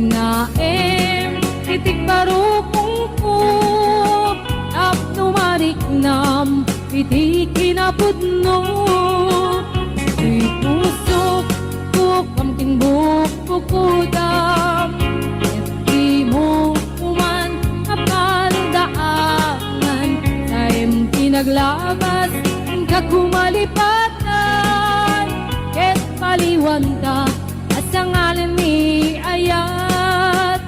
Naem, titik barukong ko, tapno mariknam, iti kinapudno. Di pusok ko, kamting bukukudam, iti mo kuman kapaldaanan, naem tinaglabas, kakumalipatan, ket paliwanta, asangalan ni ayat.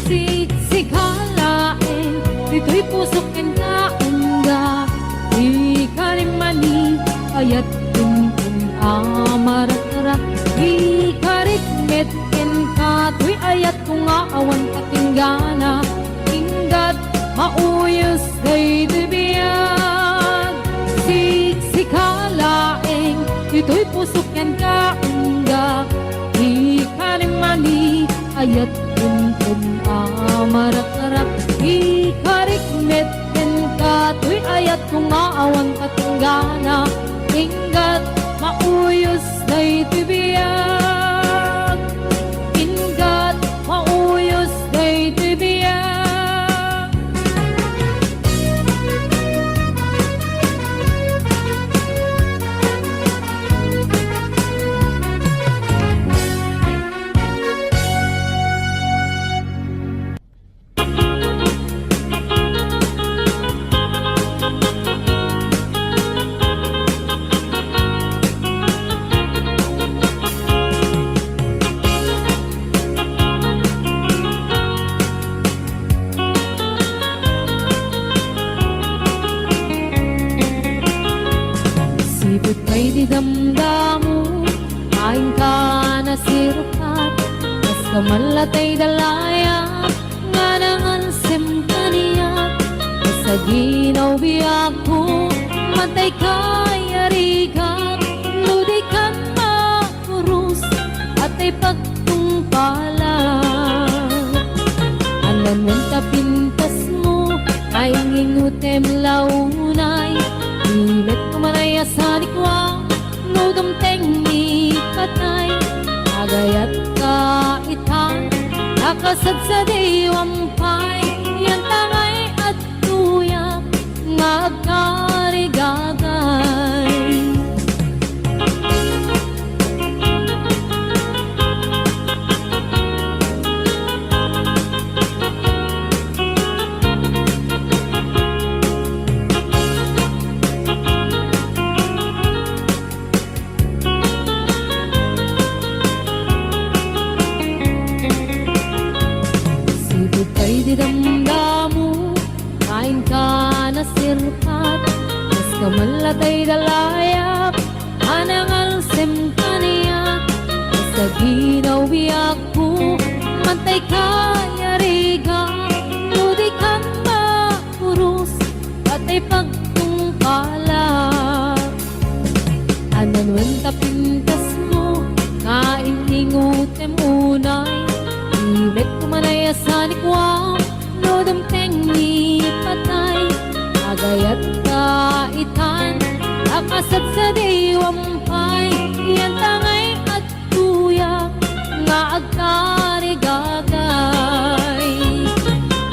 Siksikalain, dito'y pusok ken kaungga, di karimani, ayat tuntun amaratara, di karikmet ken kato'y ayat kung aawan katinggana, inggat mauyos day dibiyag. Siksikalain, dito'y pusok ken kaungga, di karimani, ayat tuntun amarak-arak, di karikmet ken kato'y ayat kung aawan katinggana, inggat mauyos day tibiyag, inggat mauyos day tibiyag. Sipot kay di damdamu, kain ka na sirukat, kas kamalatay dalaya, nga nangansem kaniyak, sa ginaw biyak ko, matay kay arigat, ludi kan makurus, at ay pagtungpalan. Anan mong tapintas mo, ay ngingutem launay, imet kumanaya sa likwa, no damteng ni patay, agayat kaitan, nakasad sa diwampay, yan tangay at tuyak, ngagkarigagay. Di damdamu, kain ka na sirpat, kas kamalatay dalayap, anangal sem kaniyak, sa ginaw biyak ko, mantay kaya riga, ludi kan makurus, at ay pagtungkalak. Anan tapintas mo, kain ingutem unay, imet kumanaya sa likwam, no damteng ni patay, agayat kaitan, akasat sa diwampay, yan tangay at tuyak, nga agkarigagay.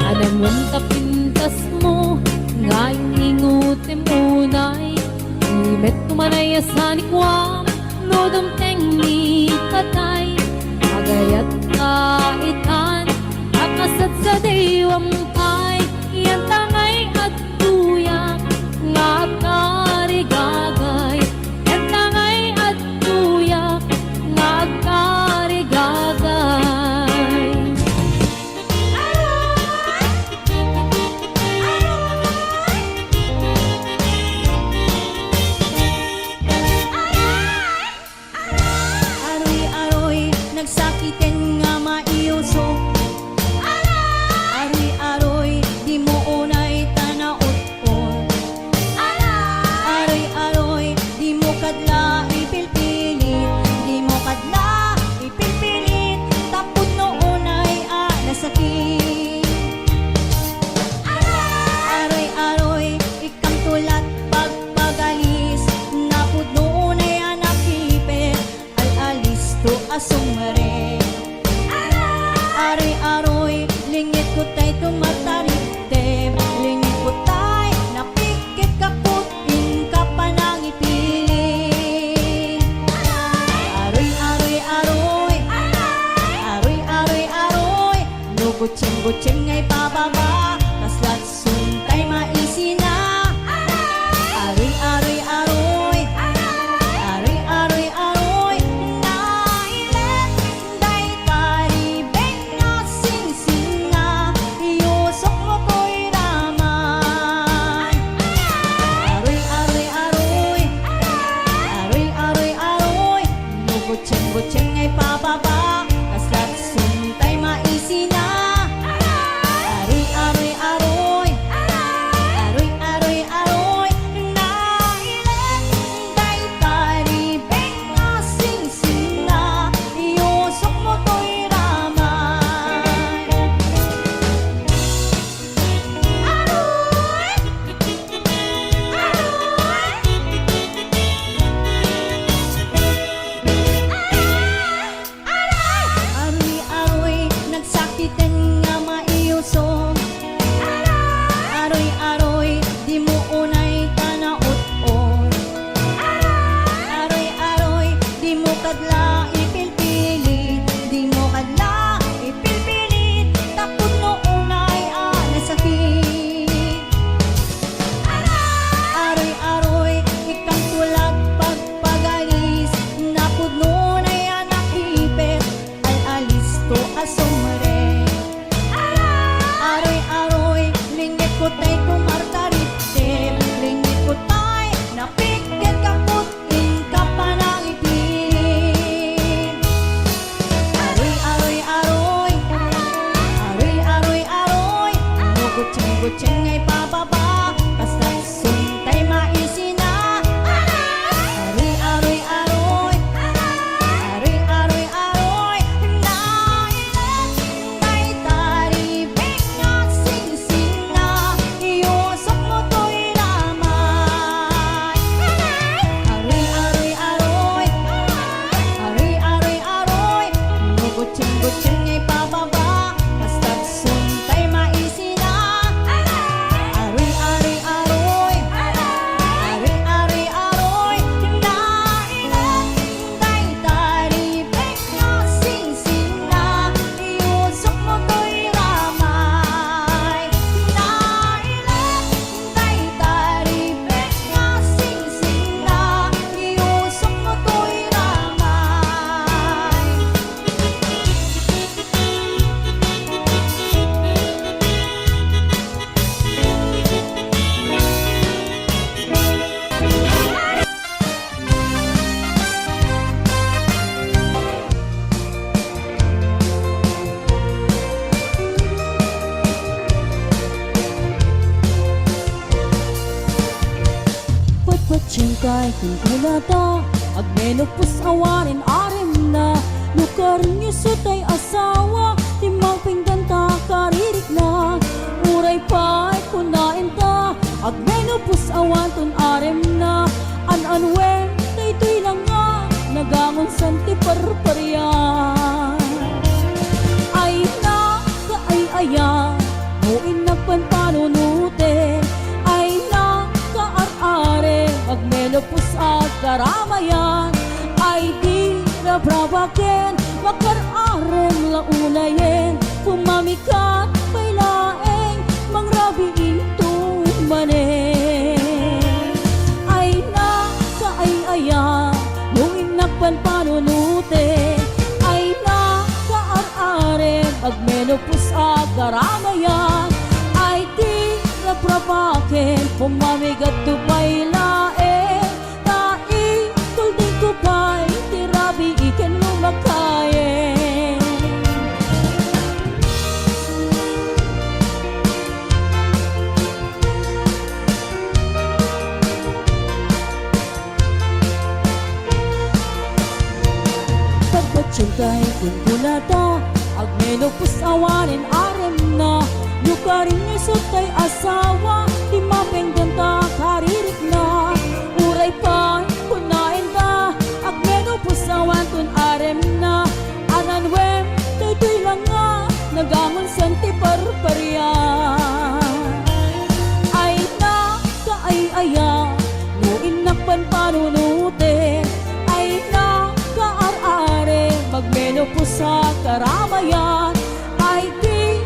Anan mong tapintas mo, nga ingutem unay, imet kumanaya sa likwam, no damteng ni patay, agayat kaitan, akasat sa diwampay, yan tangay at tuyak, nga agkarigagay, yan tangay at tuyak, nga agkarigagay. Aroy-aroy, nagsakiten nga maiyo Nugutsing-gutsing ngay pababa, kaslat suntay maisina. Aroy-aroy-aroy, aroy-aroy-aroy, nailet, day taribeng nga sing-sing nga, iyusok mo ko'y raman. Aroy-aroy-aroy, aroy-aroy-aroy, nugutsing-gutsing ngay pababa, kaslat suntay maisina. Aroy-aroy-aroy, aroy-aroy-aroy, nailet, day taribeng nga sing-sing nga, iyusok mo ko'y raman. Aroy-aroy, nagsakitan nga maiyusong. Aroy-aroy, di mo unay tanaot-on. Aroy-aroy, di mo kadla ipilpilit, di mo kadla ipilpilit, tapos no unay nasakit. Aroy-aroy, ikang tulag pagpagalis, napod no na nakipit, al-alis to asumre. Aroy-aroy, lingit ko tay kumartaritip, lingit ko tay napikit kaput ka pa ng itin. Aroy-aroy-aroy, aroy-aroy-aroy, nugutsing-gutsing ngay pababa, kaslat suntay maisina. Aroy-aroy-aroy, aroy-aroy-aroy, nailet, day taribeng nga sing-sing nga, iyusok mo ko'y raman. Aroy-aroy-aroy, aroy-aroy-aroy, nugutsing-gutsing ngay pababa, kaslat suntay maisina. Aroy-aroy-aroy, aroy-aroy-aroy, nailet, day taribeng nga sing-sing nga, iyusok mo ko'y ramay. Nailet, day taribeng nga sing-sing nga, iyusok mo ko'y ramay. Patpatsingkay kung kulata, agmenopos awanin arim na, lukarin niyo sa tay asawa, timang pingganta karirik na, uray pa'y kunain ta, agmenopos awan ton arim na, an-anwen, tay-toy lang nga, nagamon santi parparyan. Ay na, kaay-aya, muin nagpanpanunute, ay na, kaar-are, magmelopos at karamayan, ay di na brabaken, makar-arem launayen, pumamikat, pailaeng, mangrabiin tumanen. Ay na, kaay-aya, muin nagpanpanunute, ay na, kaar-are, magmelopos at karamayan, ay di na brabaken, pumamikat tupay laeng, tai, tulding ko pa'y tirabi ikan lumakayen. Pagpatsingkay kung kulata, agmenopos awanin arim na, lukarin niyo sa tay asawa, timapeng ganta karirik na, uray pa'y kunain ta, agmenopos awan ton arim na, ananwem, tay-toy lang nga, nagamon santi parparyan. Ay na, kaay-aya, muin nagpanpanunute, ay na, kaar-are, magmenopos sa karamayan, ay di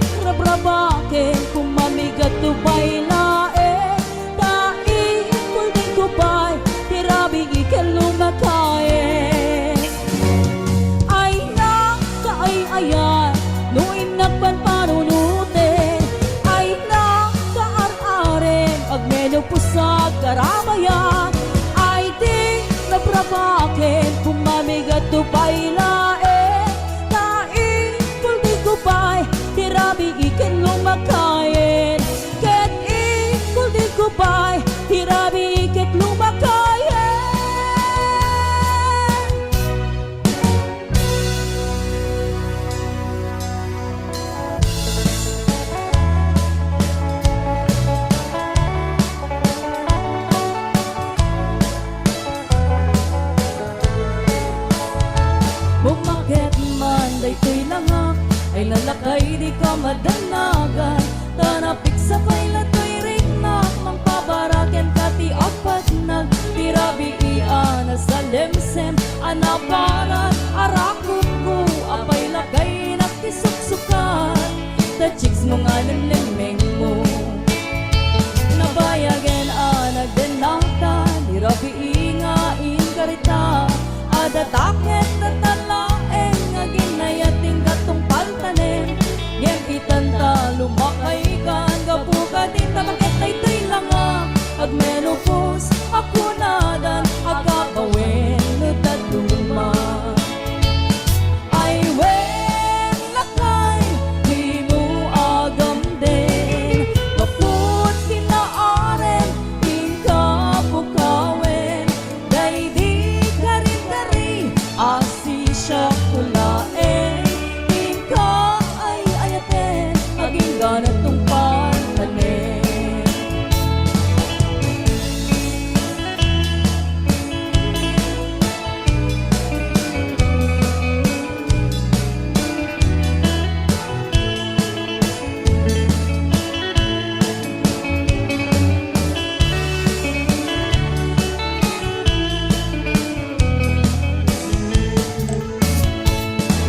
aramayan ay di nabrabaken kumamigat tupay lae naikul di kupay tirabi iken lumakayen ket ikul di kupay tirabi iket lumakayen. Bumakit man daytoy langak ay lalakay di ka madanagan tanapik sa kailatoy rignak mangpabaraken kati apat nag tirabi iana sa lemsem anaparan arakot ko apay lagay nakisuksukan the chicks mo nga lemlemeng mo nabayagen anag denata tirabi ingain karita adataket tatalaeng nga ginayating katong paltanen yen itanta lumakay kan gapuka di tabakit na ito'y langa ag menopause ako nadan agapawin tatuma ay wen lakay di mo agam din kaput kinaaren ingkapukawin day di karin-kari asi siya kulaen ingka ay ayaten aging ganat tong pantanen.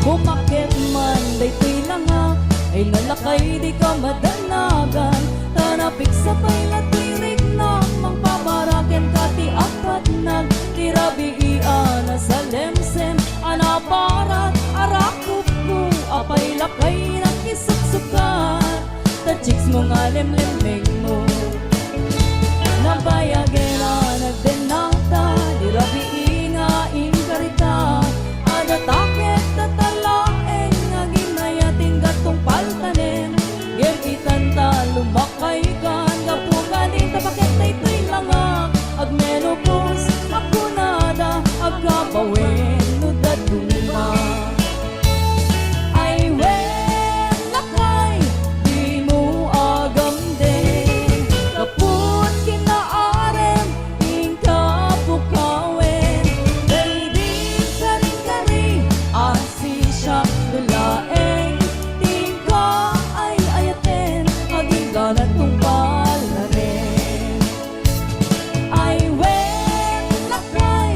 Bumakit man daytoy langak ay lalakay di ka madanagan tanapik sa pailatoy rignak mangpabaraken kati apat nag tirabi iana sa lemsem anaparat arakop ko apay lakay nakisuksukan the chicks mo nga lemlemeng mo nabayagen anag denata tirabi ingain karita adataket tatalaeng nga ginayating gatong paltanen yen itanta lumakay kan gapukan di tabakit na ito'y langak ag menopause ako nada agapawin nudad duma ay wen lakay di mo agam din kaput kinaaren ingkapukawin day di karin-kari asi siya dulaeng tingka ay ayaten aging ganat kong palarin ay wen lakay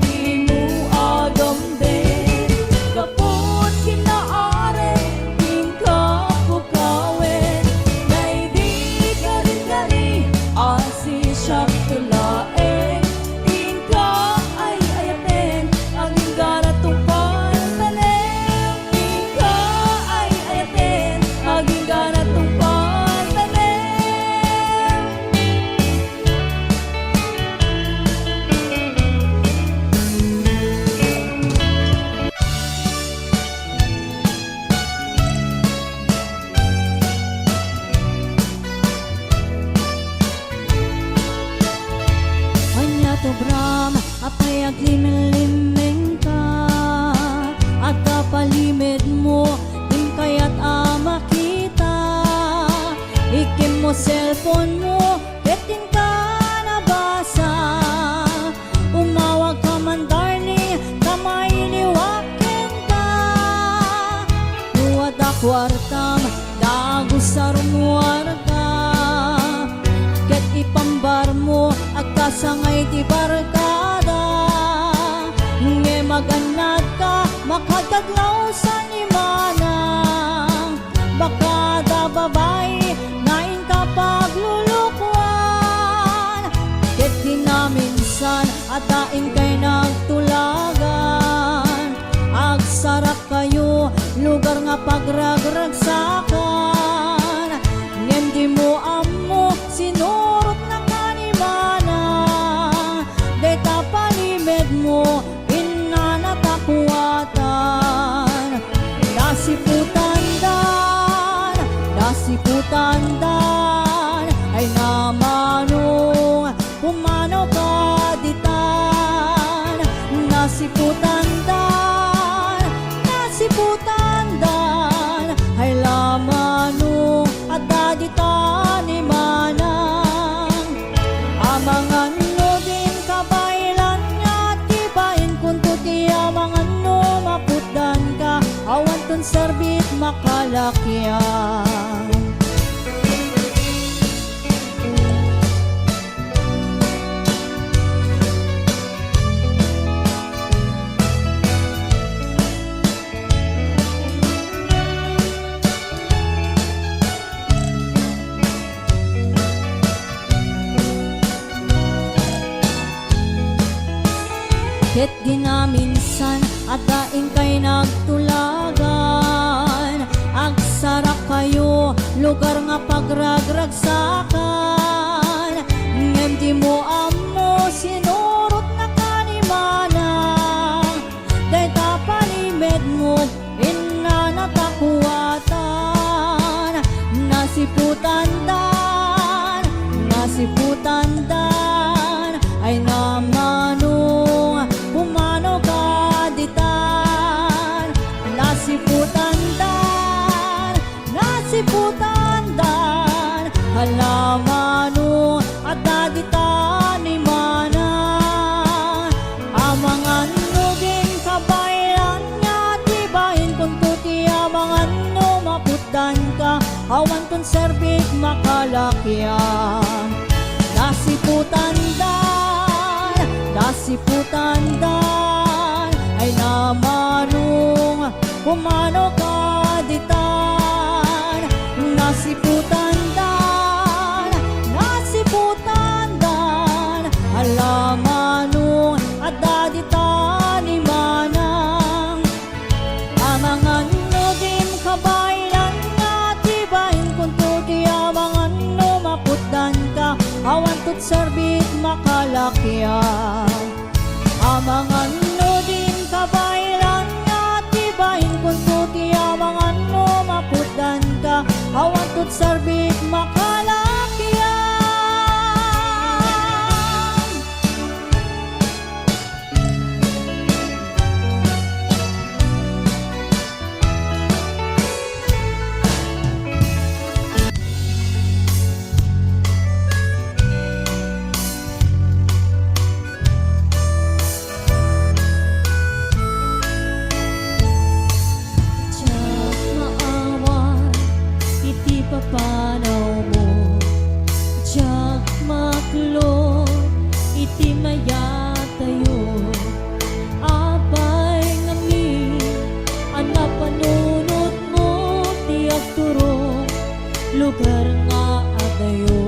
di mo agam din kaput kinaaren ingkapukawin day di karin-kari asi siya dulaeng tingka ay ayaten aging ganat tong pantanen tingka ay ayaten aging ganat tong pantanen. Kanya to Bram, apay aglimeng-limeng ka at kapalimid mo, din kaya't makita ikim mo cellphone mo, ketin ka nabasa umawag ka man darling, kamay niwakin ka nuwad akwartam, dago sa rumuar ka ket ipambar mo agkasangay ti barkada nge maganad ka makataglaw sa nimana baka da babae ngain ka paglulukwan ket di na minsan at daing kay nagtulagan agsarap kayo lugar nga pagragragsakan ngem di mo amo sinurot na kanimana nasiputandan ay namanong pumanaw kaditan. Nasiputandan, nasiputandan ay lamanong at daditan ni manang. Amangan no din kabailan nga tibain kung tuti amangan no maputdan ka awan ton serbit makalakyan. Ket ginaminsan at daing kay nagtulagan, agsara kayo lugar nga pagragragsakan. Ngem di mo amo sinurot na kanimanang, day tapalimed mo inanatakuatan. Nasiputandan, nasiputandan ay namanong pumanaw kaditan. Nasiputandan, nasiputandan halamanong at daditan ni manang. Amangan no din kabailan nga tibahin kung tuti amangan no maputdan ka awan ton serbik makalakyan. Nasiputandan, nasiputandan ay namanong pumanaw kaditan. Nasiputandan, nasiputandan halamanong at daditan ni manang. Amangan no din kabailan nga tibahin kung tuti amangan no maputdan ka awan tot serbit makalakyan. Amangan no din kabailan nga tibahin kung tuti amangan no maputdan ka awan tot serbit makalakyan. Tiyak maawan, iti papanaw mo. Tiyak maklo, iti mayatayo. Apay ngami, anak panunot mo, tiyak turong lugar nga adayo.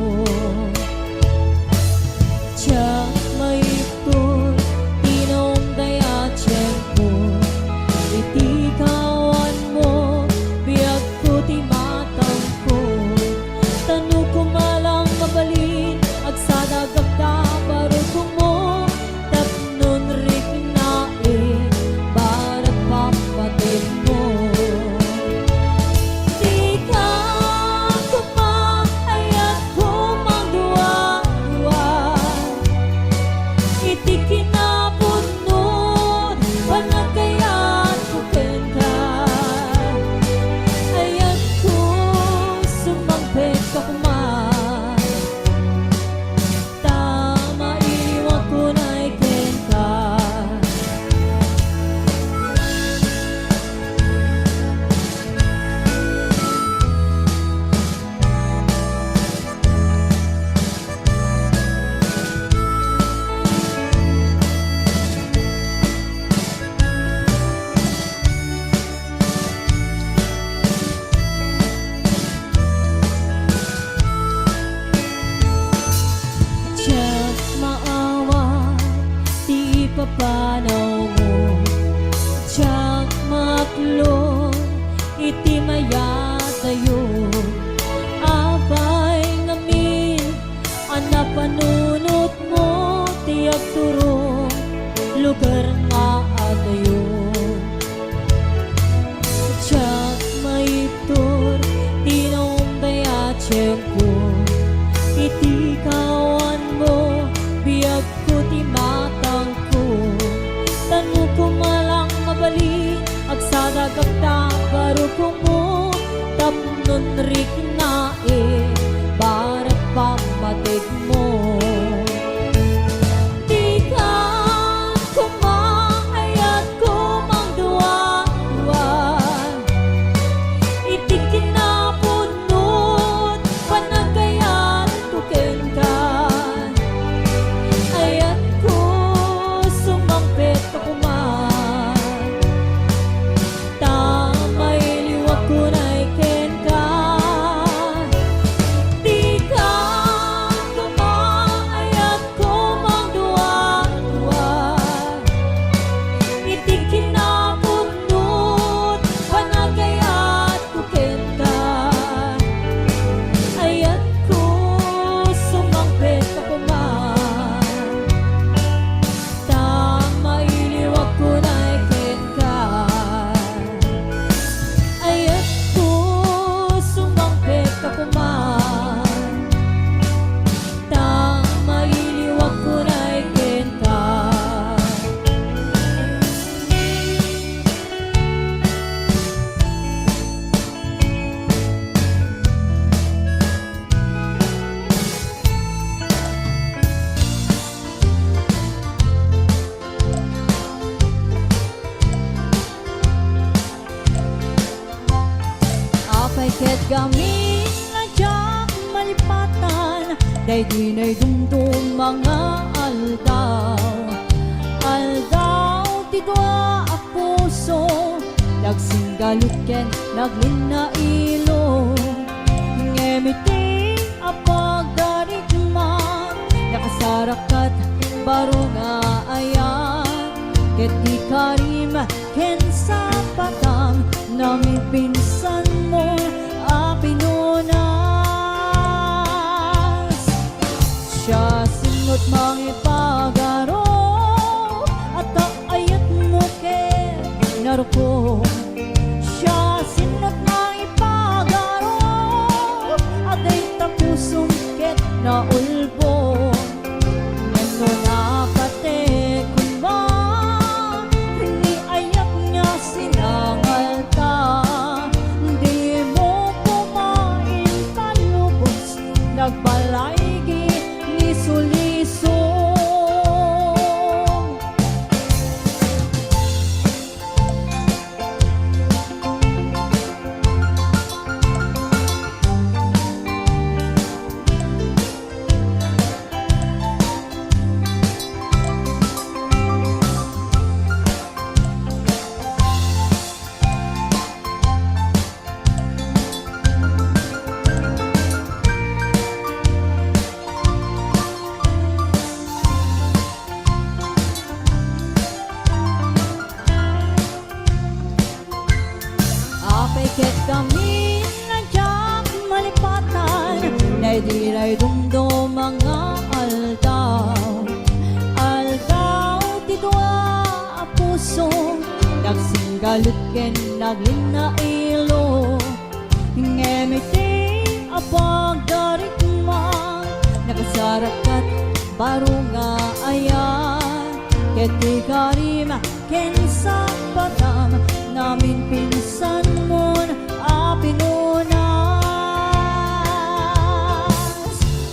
Tiyak maipton, tinong daya tiyempo. Iti kawan mo, biyag ko ti matang ko. Tanu ko malang mabalin, agsadagag da barukong mo. Tapnon rik na barat papatid mo. Di ka kumayat ko unrik na barat pamatig mo. Di ka kumaayat kumangduwa-duwan, itig kinapunot panagayat tuken ka. Ayat ko sumampit ka kuman, tamay liwag ko na iken ka. Di ka kumaayat kumangduwa-duwan, itig kinapunot panagayat tuken ka. Ayat ko sumampit ka kuman, tamay liwag ko na iken ka. Ayat ko sumampit ka kuman, tamay liwag ko na iken ka. Apay ket gamin na jak malipatan, day di na'y dumdum mga aldaw. Aldaw ti dua a puso, nagsinggaluken naglinailo. Ngemiting a pagdarigman, nakasarakat baro nga ayan. Ket di karim ken sa patang, namin pinsan mo a pinunas. Siya singot mangipagaro, at ayat mo ken naruko. Siya singot mangipagaro, at ay tapusong ket na ulbo. Ngano na pate kumba, ni ayak niya sinangal ka. Di mo kumain palubos, nagbalaygi ni sulisong. Apay ket kami nadyak malipatan, na di na'y dumdum mga aldaw. Aldaw ti dua a puso, nagsinggalut ken naglinailo. Ngemiting a pagdarigman, nakasarakat baro nga ayan. Ket di karim ken sa patam, namin pinsan mo a pinunas.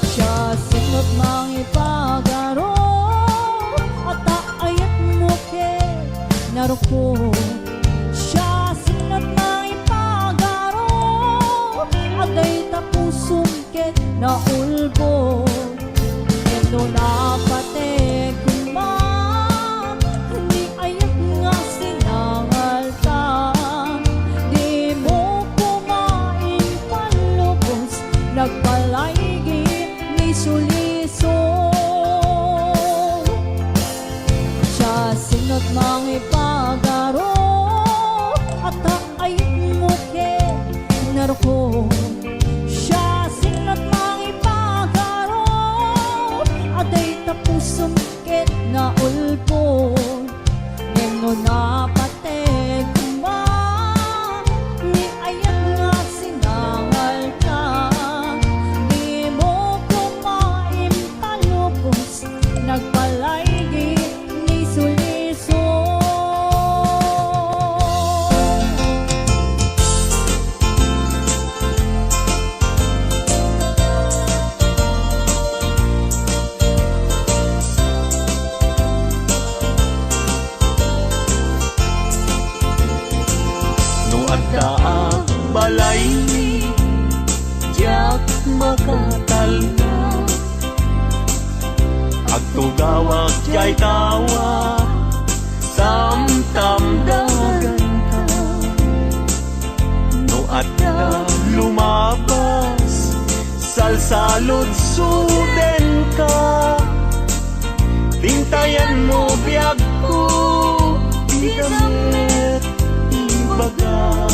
Siya singot mangipagaro, at ayat mo ken naruko. Siya singot mangipagaro, at ay tapusong ket na ulbo. Ito na pate kuma, ni ayak nga sinangal ka. Di mo kumain palubos, nagpalaygi ni sulisong. Siya sinot mangipagaro, at ayak mo ken naruko. Siya sinot mangipagaro, at ay tapusong ket na ulpo. Ngeno na pate kumba, ni ayak nga sinangal ka. Di mo kumain palubos, nagpalaygi ni sulisong. makatal na. Agtugawag jay tawa, samtam dagan ka. No adda lumabas, salsalod suden ka. Tintayan mo biyag ko, di damit ibaga.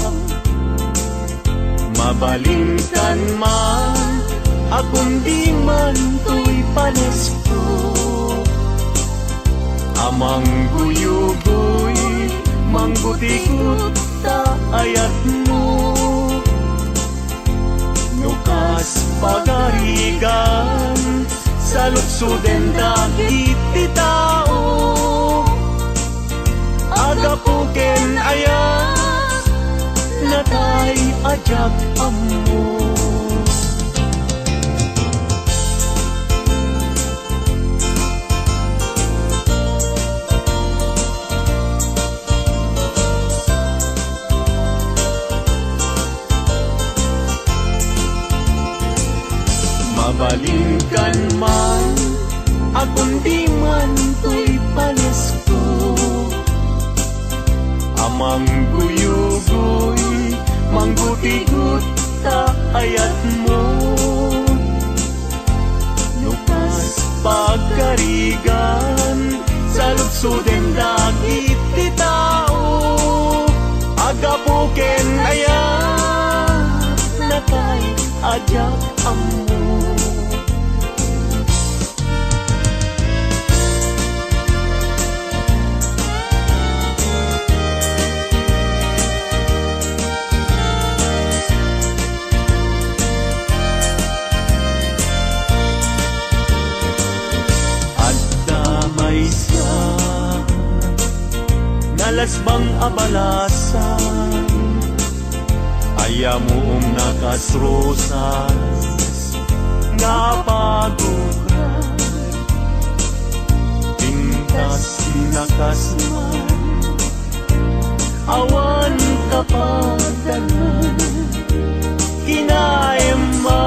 Mabalingkan man, akong di man to'y panesko. Amang guyugoy, manggutikot ta ayat mo. Nukas pagarigan, sa lutsuden dagiti ti tao. Agapuken ayat, natay ajag ammo. Mabalingkan man, akong di man to'y panesko. Amang guyugoy, manggutigot ta ayat mo. Nukas pagkarigan, sa lutsuden dagiti tao. Agapuken ayat, natay ajak ammo. Nalasbang abalasan, ayamuong nakasrosas, napagukran, tingkas nakasman, awan kapadanan, kinaema,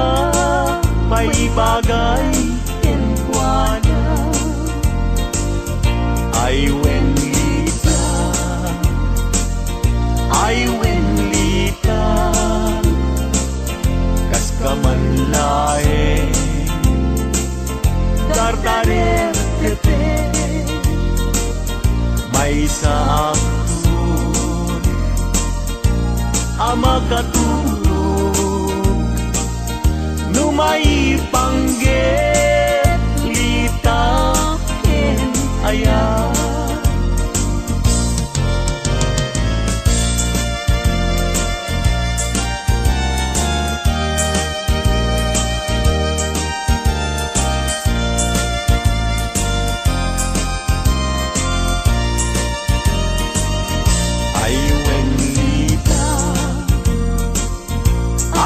paibagay, kenkwana, ay ay wenlita, kas kamanlae, dardarer tete, may sa akun, ama katulog, numay pangget, lita, ken ayat.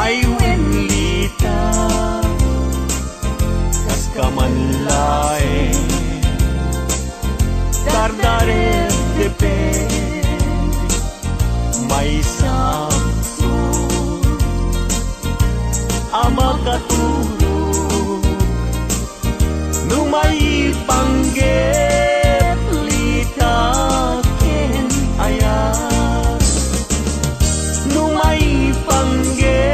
Ay wenlita, kas kamanlae, dardarer depende, may saksun, ama katulog, numay pangget, lita ken ayat, numay pangget,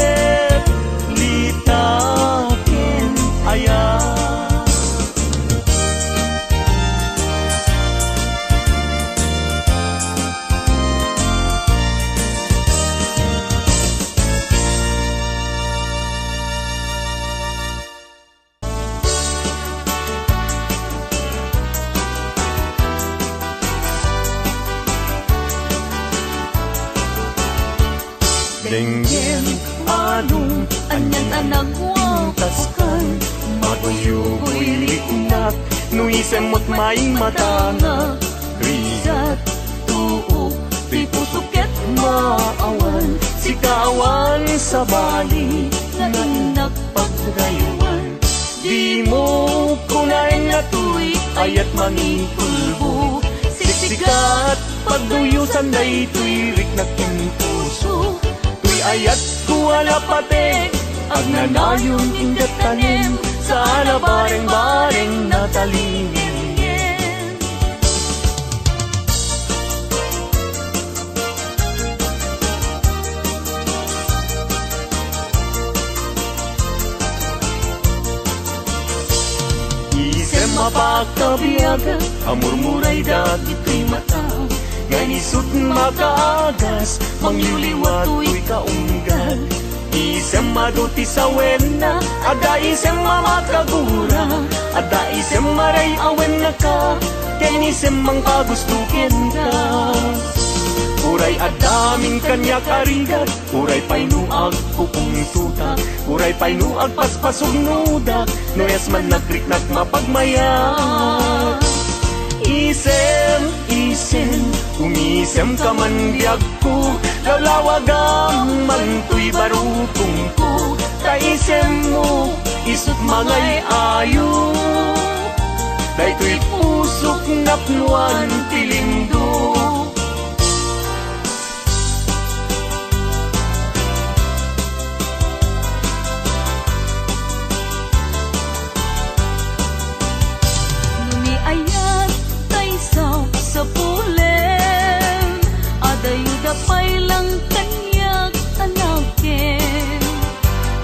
Denggen anong Anyan anagwa, taskan, matuyugoy liknak, nuisemot may matanga, Rizat, tuo, di pusuket maawan, sikawan sa bali, nga nagpagdayuan. Di mo kunay na tuy, ayat mangikulbo, siksikat, pagduyusan day tuy, riknak in puso. Ayat ko wala pate, Agnanayon ingat tanim Sana bareng-bareng natalingin. Isem mapagkabiyagan Amurmuray dagito'y mata Ganisut makaagas Mangyuliwat tuy kaunggal Isem maduti sa wena Ada isem mamakagura Ada isem maray awen na ka Ken isem mang pagustukin ka Uray adaming kanya karigat Uray painuag pupung tuta Uray painuag paspasog nudak Noyas man nagriknak mapagmayat Isem, isem, umisem ka man biyag ko Lawlawagam man tuy barupong ko Taisem mo, isut mangay ayo Day tuy pusok napnuan tilindo sa pulen Adayuda pa'y lang kanyak anakin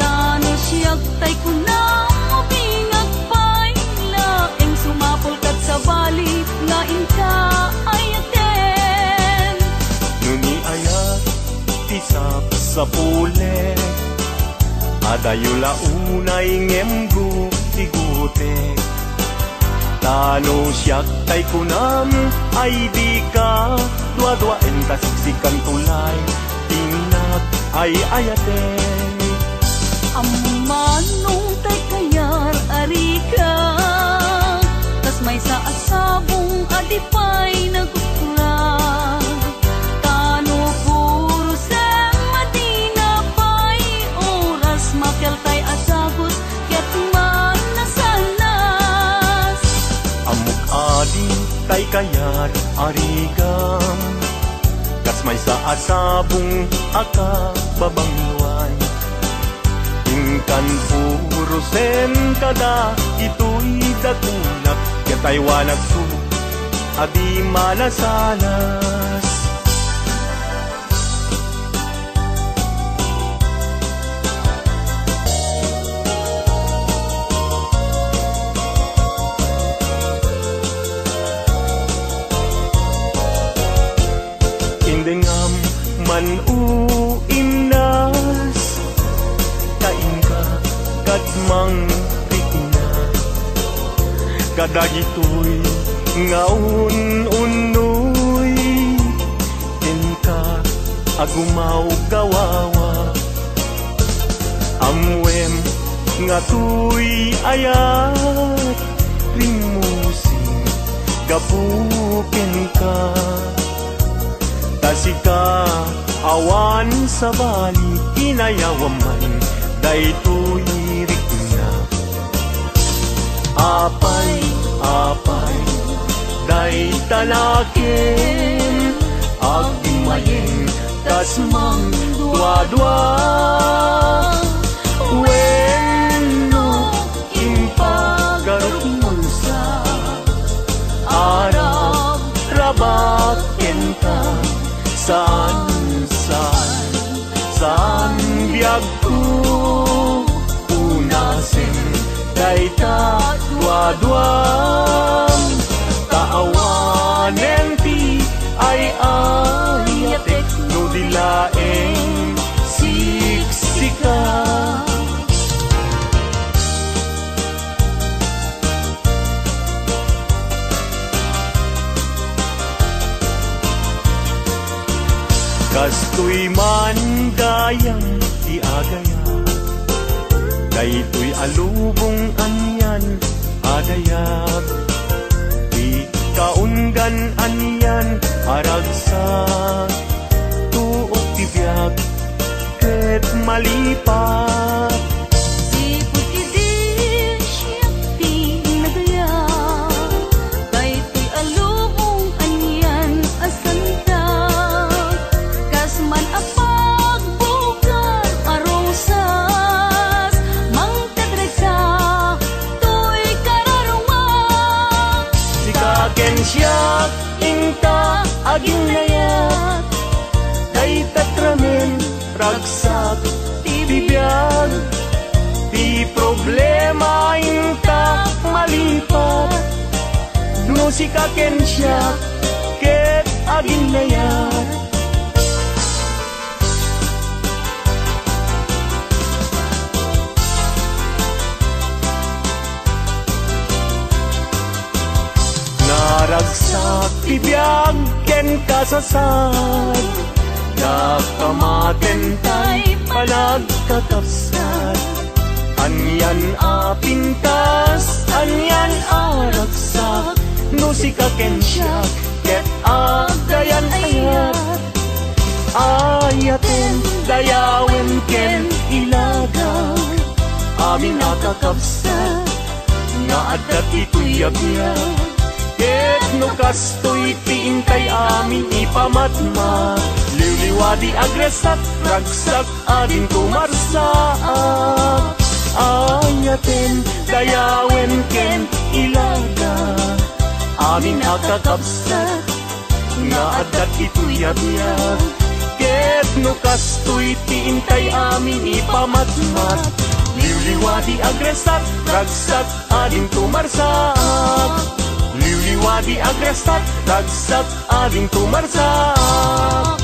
Tano siyak tay kunang mabingag pa'y laeng Sumapol kat sa bali nga inka ayaten Nuni ayat tisap sa pule Adayula unay ngemgu tigutek Tano siyak tay kunam ay di ka Dua-dua entas sikan tulay Tinak ay ayaten Amanong tay kayar arika Tas may sa asabong adipay nagkukurang Tano puro sa Madina pa'y oras Makyal tay asagos ket man nasanas Amuk adi tay kayat arigam Kas may sa asabong aka babangluan Ingkan puro sen kada ito'y dakulak Katay wanag su adi malasanas Indengam man uinas Kain ka kadmang pikna Kadagito'y ngaun-unoy Inka agumaw gawawa Amwem nga tuy ayat Rimusing gabukin ka Tasika awan sa bali inayawaman daytoy rikna Apay, apay, day talakin Agmayeng tas mang dua-dua Wenno impagarup munsa Arab rabaken ka Saan biyag ko unasin Dayta dua-duam Taawanen ti ay ayatek No dilaeng siksika Kastoy man gayang iagaya Daytoy alubong anyan adayag Di kaundan anyan aragsa Tuok tibiyag ket malipat Sipot idi siyak di nagaya Daytoy alubong anyan asanta Kasman apag bukan arosa siya inta aging layat kay tatramen ragsak ti bibiyag ti problema inta malipat no si kaken siya ket aging layat. Naragsak ti biyag ken kasasad nakamaten tay palagkatapsat anyan a pintas anyan a ragsak no si kaken siya ket agayan ayat ayaten dayawen ken ilagaw amin nakakapsat nga adat ito'y yabiyag ket no kastoy tiintay amin ipamatma liwliwadi agresak ragsak adin kumarsaak ayaten dayawen ken ilaga amin akakapsat nga adat ito'y yabiyag ket no kastoy tiintay amin ipamatmat liwliwadi agresak ragsak adin kumarsaak liwliwadi agresak ragsak ading tumarsak.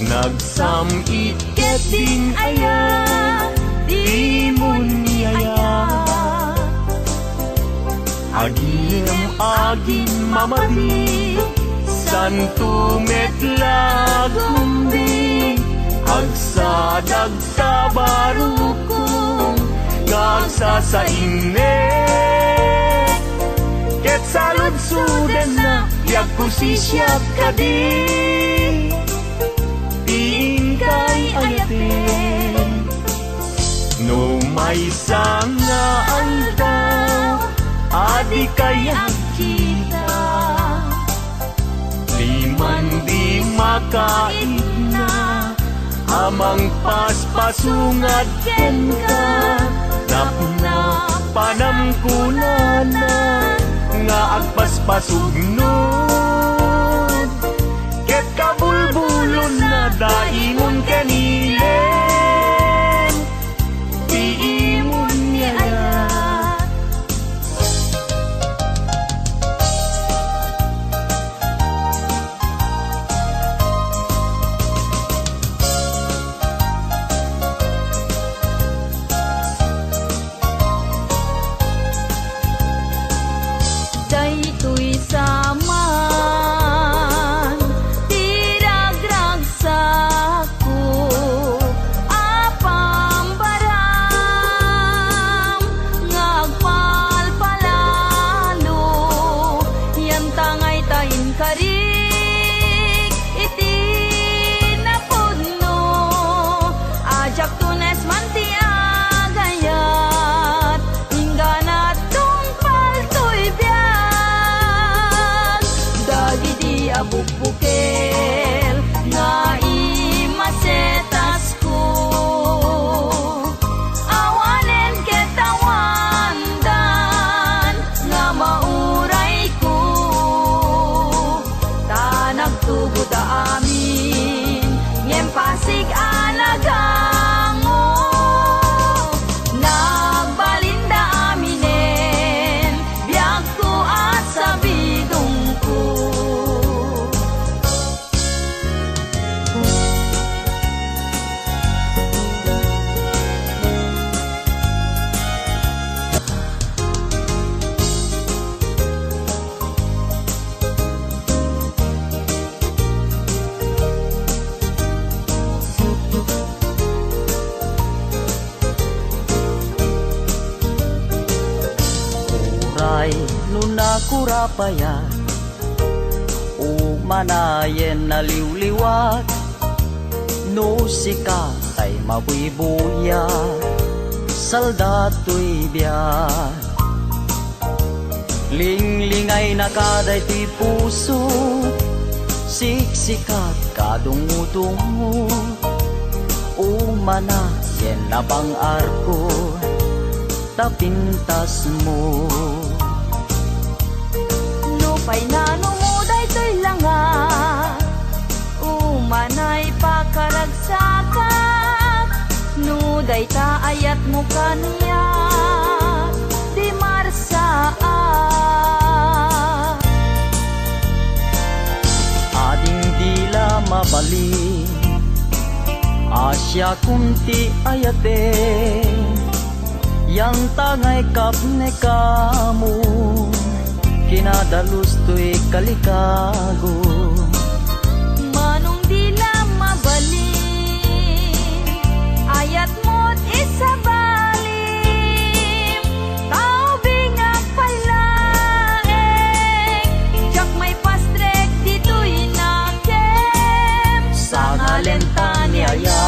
Nagsamit ket din aya di mo niyaya agim agim mamadi santo metlag kumbing agsadag sa barukong ngagsasainnet ket saludsudan na biag kusisyak kadi kay ayaten no may sanga aldaw adi kaya kita di man di makaigna amang paspasungad ken ka napna panamkunanan nga agpaspasugnod ket kabulbulon na daimon kanilen tiimon niya daytoy saman tiragragsak ko apambaram ngagpalpalalo yan tangay tayin karik iti napudno ajak tunes manti agayat ingganat tungpal to'y biag dagiti abukbukel nga imasetas ko awanen ketawandan nga mauray ko tanagtubo da amin ngem pasig alagango nagbalinda aminen biag ko at sabidong ko kurapaya o manayen na liwliwat no sika tay mabuibuya saldato'y biyan linglingay na kaday ti puso siksikat kadungo-dungo o manayen na bang arko tapintas mo Lupay na numuday to'y langa Umanay pakaragsakat Nuday ta ayat mo kaniya Di marsaat ading dila mabali Asya kunti ayate yang tangay kapne kamu kinadalus to'y kalikago Manong dila mabalim Ayat mo't isabalim Tao bingak palaeng Diyak may pastrek dito'y nakem sa ngalenta ni Aya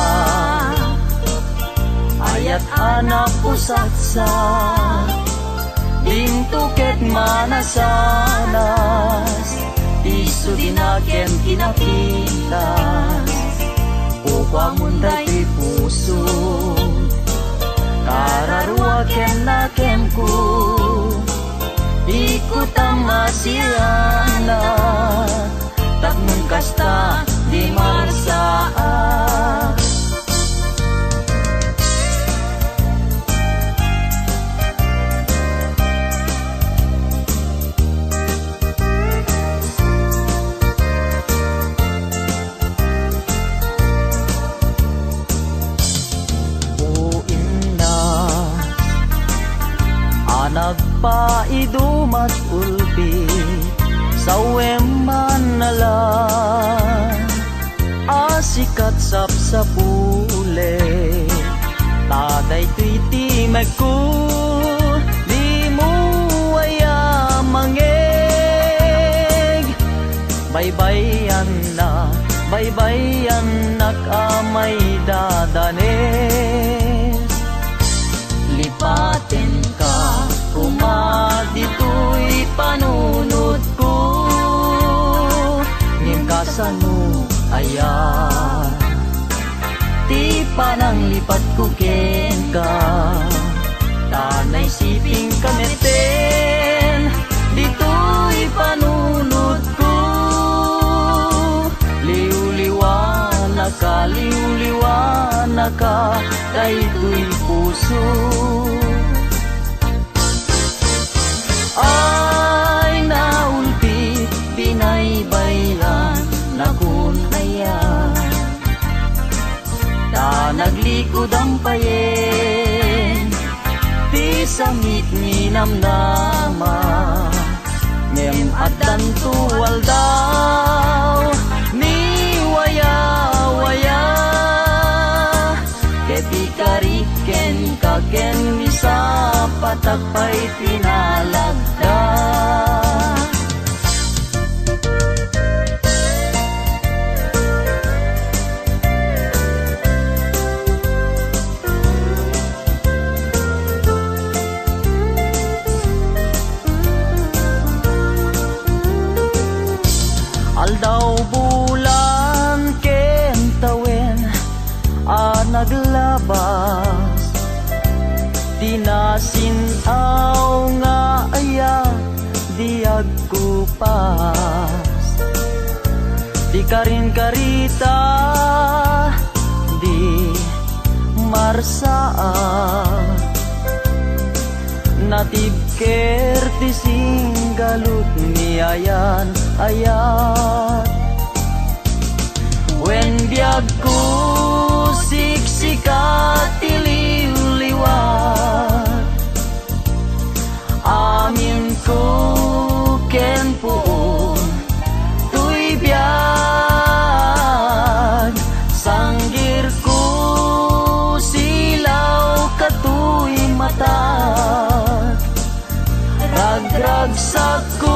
ayat anak pusatsa ding tuket manasanas isu dinaken kinapitas upang munday ti puso kararwaken naken ku ikutang masiyana takmun kasta di marsaat nagpaidumat ulpi sa weman nalang asikat sapsapule taday tuiti magku di mo aya mangeg baybayan na kamay dadanes lipaten ka dito'y panunod ko ngim kasano ayan ti panang lipat ko ken ka tanay siping kameten dito'y panunod ko liwliwana ka dayto'y puso ay naulpit binaybayan na kunayan ta naglikod ang payen ti samit ni namnama ngem addan tuwal daw ni waya keti kariken kaken bisa patakpay tinalagda aldaw bulan ken tawen naglabas tinasinaw nga aya diag kupas di karin karita di marsaat natib kerti singgalut ni ayan wen biag ko siksikat tiliw-liwat amin ko ken puon tuy biag sanggir ko silaw katuy mata ragragsak ko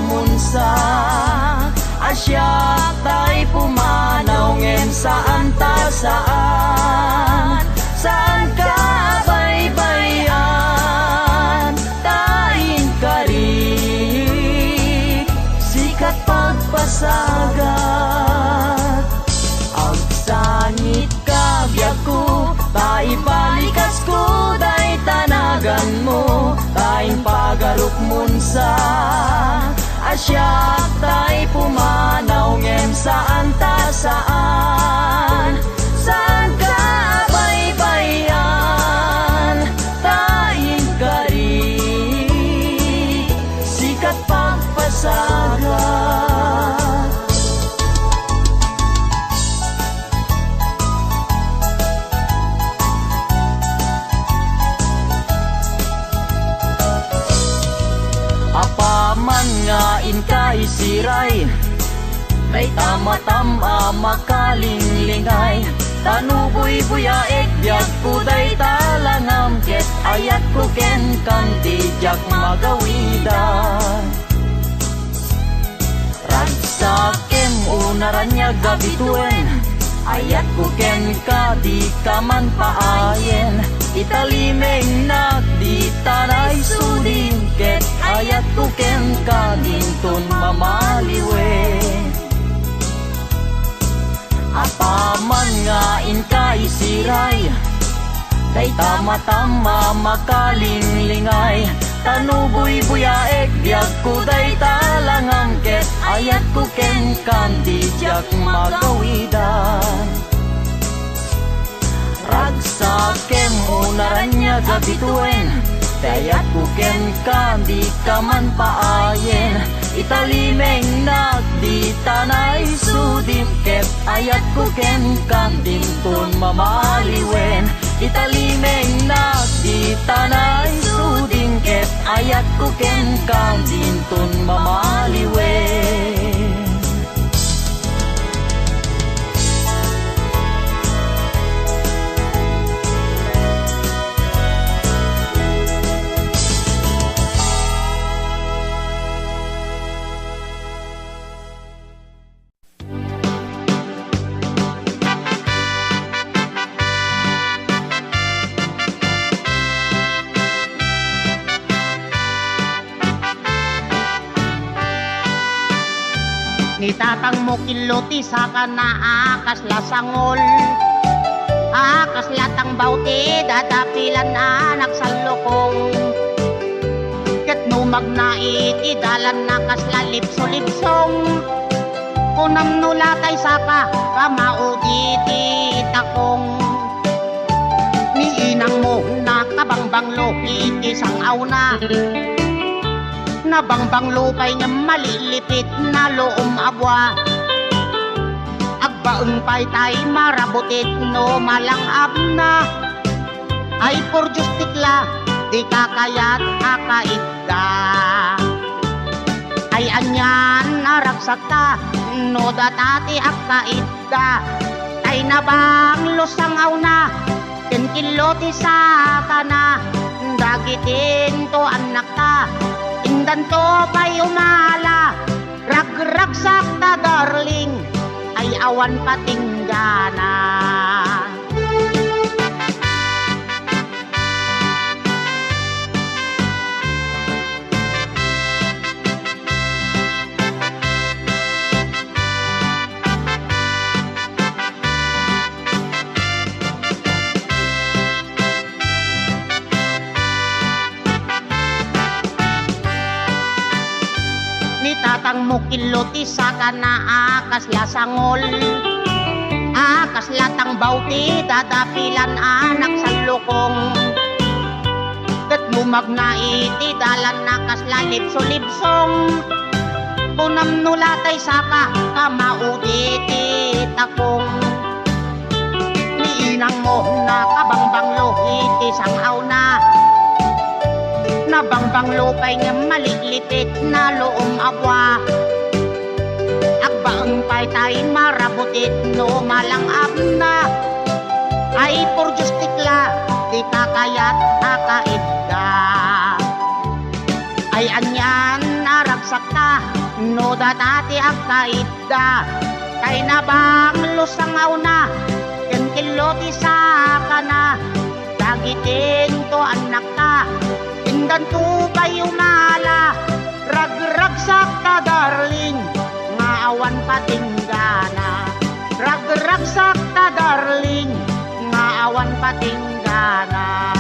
munsa Asyak tay pumanaw ngem saan ta saan Saan ka baybayan Taing kari Sikat pagpasagat Ang sangit ka biyak ko Tay balikas ko Day tanagan mo Tayong pagaruk munsa Asyak tay pumanaw ngem saan ta saan Saan ka baybayan Tayong kari Sikat pagpasagat Apaman nga inkay siray May tama-tama makalinglingay Tanuboy buyaek biyak ko day talangam Ket ayat ko ken kanti jak magawidan Ragsakem unaran niya gabituen Ayat ko ken ka di ka man paayen Italimeng nak di tanay sudin Ket ayat ko ken ka dinton mamaliwe Apaman nga inkay siray Day tama-tama makalinglingay Tanuboy buyaek biyak ko day talangam Ket ayat ko ken kandi jak magawidan Ragsakem unaran niya gabituen Dayat ko ken kandi ka man paayen Italimeng nak di tanay sudim Ket ayat ko ken kandim ton mamaliwen Italimeng nak di tanay sudim Ket ayat ko ken kandim ton mamaliwen Ni tatang mo kiloti sa akas lasangol Akas latang bauti dadapilan anak sa lokong Ket numag na itidalan nakas lalipso-lipsong Kunam nulatay saka kamauditi takong Ni inang mo nakabangbanglo itisang awna Nabangbang lupay nga malilipit na loom abwa Agbaeng pay tay marabutit no malangap na Ay por Diyos tikla di kakayat akait ka Ay anyan naragsak ka no datati akait ka Ay nabang lusangaw na kinkiloti sa kana Dagitin to anak ta Indan to pa'y umala Ragragsak ta darling Ay awan patinggana Tatang mo kiloti sa kana akas lasangol Akas latang bauti dadapilan anak sa lokong Ket numag na itidalan nakas lalipso-lipsong Punam nulatay saka kamauditi takong Ni inang mo nakabangbanglo itisang awna Nabangbang lupay nga maliglipit na loom abwa Agbaeng pay tay marabutit no malangap na Ay por Diyos tikla di kakayat akait ka Ay anyan naragsak ka no datati ang kaida, kay nabang lusangaw na, kenkiloti sa kana, dagitin to anak ka, indan to kayo mala, ragrag sakta darling, nga awan patinggana, ragrag sakta darling, nga awan patinggana.